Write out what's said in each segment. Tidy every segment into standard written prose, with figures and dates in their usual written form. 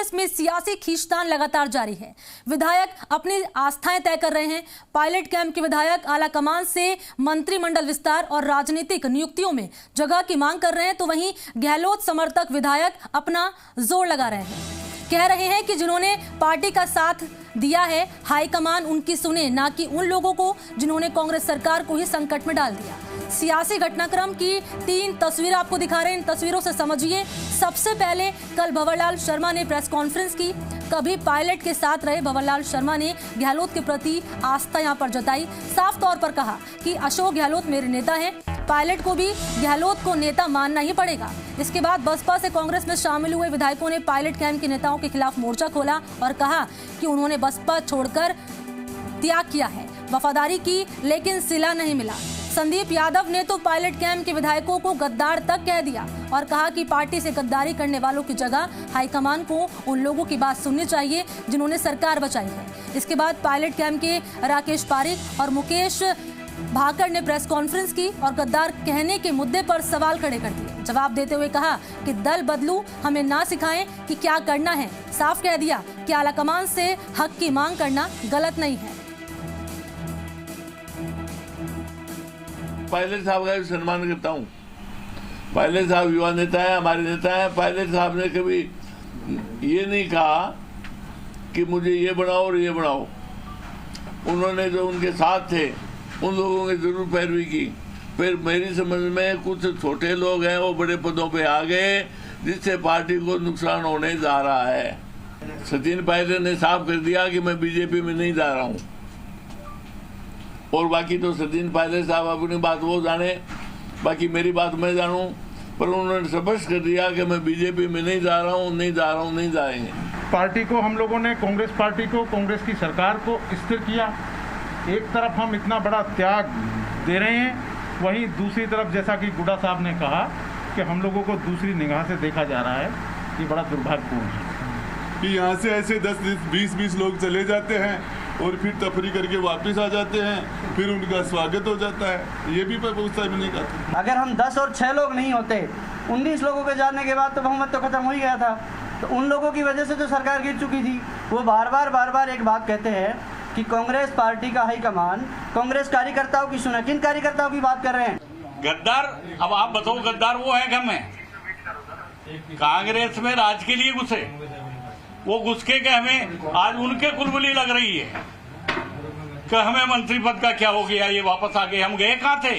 कांग्रेस में सियासी खींचतान लगातार जारी है। विधायक अपनी आस्थाएं तय कर रहे हैं। पायलट कैंप के विधायक आला कमान से मंत्रिमंडल विस्तार और राजनीतिक नियुक्तियों में जगह की मांग कर रहे हैं, तो वहीं गहलोत समर्थक विधायक अपना जोर लगा रहे हैं। कह रहे हैं कि जिन्होंने पार्टी का साथ दिया है, हाईकमान उनकी सुने, ना कि उन लोगों को जिन्होंने कांग्रेस सरकार को ही संकट में डाल दिया। सियासी घटनाक्रम की 3 तस्वीरें आपको दिखा रहे हैं, इन तस्वीरों से समझिए। सबसे पहले कल भंवरलाल शर्मा ने प्रेस कॉन्फ्रेंस की। कभी पायलट के साथ रहे भंवरलाल शर्मा ने गहलोत के प्रति आस्था यहां पर जताई। साफ तौर पर कहा कि अशोक गहलोत मेरे नेता हैं, पायलट को भी गहलोत को नेता मानना ही पड़ेगा। इसके बाद बसपा से कांग्रेस में शामिल हुए विधायकों ने पायलट कैंप के नेताओं के खिलाफ मोर्चा खोला और कहा कि उन्होंने बसपा छोड़कर त्याग किया है, वफादारी की, लेकिन सिला नहीं मिला। संदीप यादव ने तो पायलट कैंप के विधायकों को गद्दार तक कह दिया और कहा कि पार्टी से गद्दारी करने वालों की जगह हाईकमान को उन लोगों की बात सुननी चाहिए जिन्होंने सरकार बचाई है। इसके बाद पायलट कैंप के राकेश पारिक और मुकेश भाकर ने प्रेस कॉन्फ्रेंस की और गद्दार कहने के मुद्दे पर सवाल खड़े कर दिए। जवाब देते हुए कहा कि दल बदलू, हमें ना सिखाएं कि क्या करना है। साफ कह दिया कि आलाकमान से हक की मांग करना गलत नहीं है। पायलट साहब का भी सम्मान करता हूँ। पायलट साहब युवा नेता है, हमारे नेता है। पायलट साहब ने कभी ये नहीं कहा कि मुझे ये बनाओ और ये बनाओ। उन्होंने जो उनके साथ थे उन लोगों की जरूर पैरवी की। फिर मेरी समझ में कुछ छोटे लोग हैं, वो बड़े पदों पे आ गए, जिससे पार्टी को नुकसान होने जा रहा है। सचिन पायलट ने साफ कर दिया कि मैं बीजेपी में नहीं जा रहा हूँ, और बाकी तो सचिन पायलट साहब अपनी बात वो जाने, बाकी मेरी बात मैं जानूं। पर उन्होंने स्पष्ट कर दिया कि मैं बीजेपी में नहीं जा रहा हूं, नहीं जा रहा हूं, नहीं जाएंगे। पार्टी को हम लोगों ने, कांग्रेस पार्टी को, कांग्रेस की सरकार को स्थिर किया। एक तरफ हम इतना बड़ा त्याग दे रहे हैं, वहीं दूसरी तरफ जैसा कि गुड्डा साहब ने कहा कि हम लोगों को दूसरी निगाह से देखा जा रहा है। ये बड़ा दुर्भाग्यपूर्ण है कि यहाँ से ऐसे 10-20 लोग चले जाते हैं और फिर तफरी करके वापस आ जाते हैं, फिर उनका स्वागत हो जाता है। ये भी बहुत टाइम नहीं कहते। अगर हम 10 और 6 लोग नहीं होते, 19 लोगों के जाने के बाद तो बहुमत तो खत्म हो ही गया था। तो उन लोगों की वजह से जो सरकार गिर चुकी थी, वो बार बार एक बात कहते हैं कि कांग्रेस पार्टी का हाईकमान कांग्रेस कार्यकर्ताओं की सुना। किन कार्यकर्ताओं की बात कर रहे हैं? गद्दार। अब आप बताओ, गद्दार वो है हम में कांग्रेस में राज के लिए घुसे, वो घुस के हमें आज उनके कुलबुली लग रही है कि हमें मंत्री पद का क्या हो गया, ये वापस आ गए। हम गए कहाँ थे?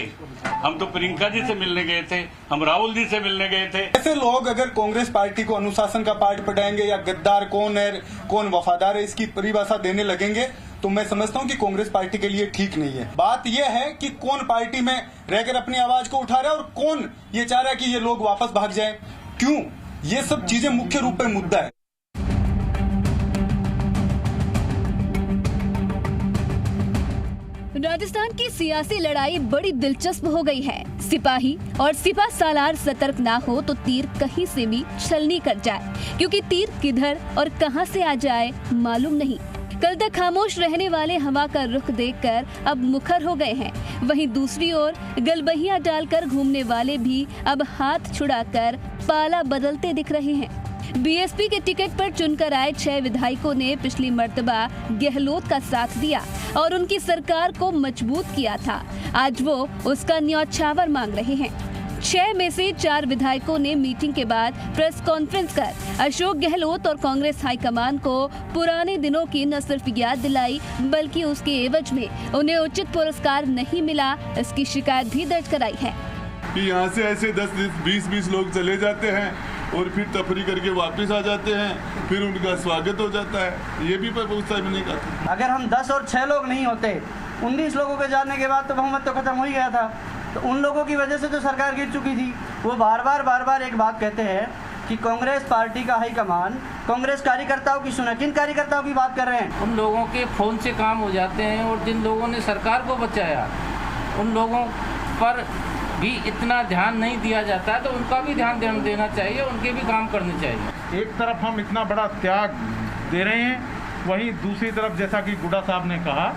हम तो प्रियंका जी से मिलने गए थे, हम राहुल जी से मिलने गए थे। ऐसे लोग अगर कांग्रेस पार्टी को अनुशासन का पाठ पढ़ाएंगे या गद्दार कौन है, कौन वफादार है, इसकी परिभाषा देने लगेंगे, तो मैं समझता हूं कि कांग्रेस पार्टी के लिए ठीक नहीं है। बात यह है कि कौन पार्टी में रहकर अपनी आवाज को उठा रहा है और कौन ये चाह रहा है कि ये लोग वापस भाग जाएं। क्यों? ये सब चीजें मुख्य रूप में मुद्दा है। राजस्थान की सियासी लड़ाई बड़ी दिलचस्प हो गई है। सिपाही और सिपा सालार सतर्क ना हो तो तीर कहीं से भी छलनी कर जाए, क्योंकि तीर किधर और कहां से आ जाए मालूम नहीं। कल तक खामोश रहने वाले हवा का रुख देखकर अब मुखर हो गए हैं। वहीं दूसरी ओर गलबहियां डालकर घूमने वाले भी अब हाथ छुड़ाकर पाला बदलते दिख रहे हैं। बीएसपी के टिकट पर चुनकर आए 6 विधायकों ने पिछली मर्तबा गहलोत का साथ दिया और उनकी सरकार को मजबूत किया था। आज वो उसका न्यौछावर मांग रहे हैं। 6 में से 4 विधायकों ने मीटिंग के बाद प्रेस कॉन्फ्रेंस कर अशोक गहलोत और कांग्रेस हाईकमान को पुराने दिनों की न सिर्फ याद दिलाई, बल्कि उसके एवज में उन्हें उचित पुरस्कार नहीं मिला, इसकी शिकायत भी दर्ज कराई है। कि यहाँ से ऐसे 10-20 लोग चले जाते हैं और फिर तफरी करके वापस आ जाते हैं, फिर उनका स्वागत हो जाता है। ये भी बहुत टाइम नहीं कहते। अगर हम 10 और 6 लोग नहीं होते, 19 लोगों के जाने के बाद तो बहुमत तो खत्म हो ही गया था। तो उन लोगों की वजह से जो सरकार गिर चुकी थी, वो बार बार एक बात कहते हैं कि कांग्रेस पार्टी का हाईकमान कांग्रेस कार्यकर्ताओं की सुना। किन कार्यकर्ताओं की बात कर रहे हैं? उन लोगों के फोन से काम हो जाते हैं, और जिन लोगों ने सरकार को बचाया उन लोगों पर भी इतना ध्यान नहीं दिया जाता, तो उनका भी ध्यान देना चाहिए, उनके भी काम करने चाहिए। एक तरफ हम इतना बड़ा त्याग दे रहे हैं, वहीं दूसरी तरफ जैसा कि गुड्डा साहब ने कहा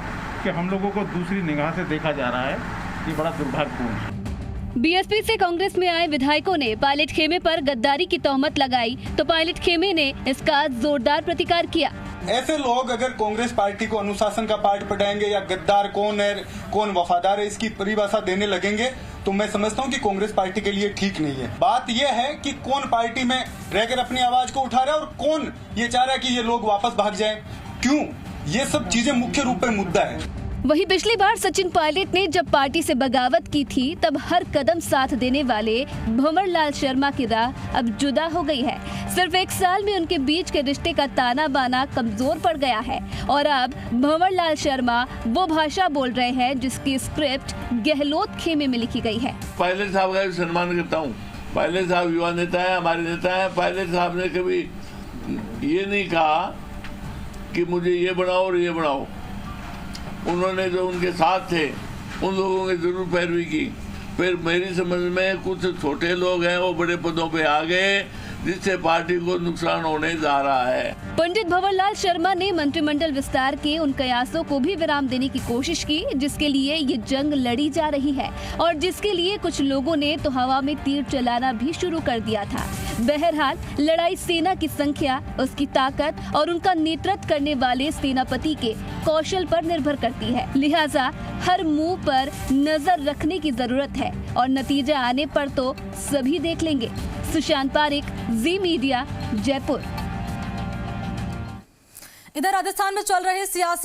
कि हम लोगों को दूसरी निगाह से देखा जा रहा है। ये बड़ा दुर्भाग्यपूर्ण है। बीएसपी से कांग्रेस में आए विधायकों ने पायलट खेमे पर गद्दारी की तोहमत लगाई तो पायलट खेमे ने इसका जोरदार प्रतिकार किया। ऐसे लोग अगर कांग्रेस पार्टी को अनुशासन का पाठ पढ़ाएंगे या गद्दार कौन है कौन वफादार है इसकी परिभाषा देने लगेंगे तो मैं समझता हूं कि कांग्रेस पार्टी के लिए ठीक नहीं है। बात यह है कि कौन पार्टी में रहकर अपनी आवाज को उठा रहा है और कौन ये चाह रहा है कि ये लोग वापस भाग जाएं। क्यों, ये सब चीजें मुख्य रूप में मुद्दा है। वहीं पिछली बार सचिन पायलट ने जब पार्टी से बगावत की थी तब हर कदम साथ देने वाले भंवरलाल शर्मा की राह अब जुदा हो गई है। सिर्फ 1 साल में उनके बीच के रिश्ते का ताना बाना कमजोर पड़ गया है और अब भंवरलाल शर्मा वो भाषा बोल रहे हैं जिसकी स्क्रिप्ट गहलोत खेमे में लिखी गई है। पायलट साहब का भी सम्मान करता हूँ। पायलट साहब युवा नेता है, हमारे नेता है। पायलट साहब ने कभी ये नहीं कहा कि मुझे ये बनाओ और ये बनाओ। उन्होंने जो उनके साथ थे उन लोगों की जरूर पैरवी की। फिर मेरी समझ में कुछ छोटे लोग हैं वो बड़े पदों पे आ गए जिससे पार्टी को नुकसान होने जा रहा है। पंडित भंवरलाल शर्मा ने मंत्रिमंडल विस्तार के उन कयासों को भी विराम देने की कोशिश की जिसके लिए ये जंग लड़ी जा रही है और जिसके लिए कुछ लोगों ने तो हवा में तीर चलाना भी शुरू कर दिया था। बहरहाल लड़ाई सेना की संख्या, उसकी ताकत और उनका नेतृत्व करने वाले सेनापति के कौशल पर निर्भर करती है। लिहाजा हर मूव पर नजर रखने की जरूरत है और नतीजा आने पर तो सभी देख लेंगे। सुशांत पारिक, जी मीडिया, जयपुर। इधर राजस्थान में चल रहे सियासी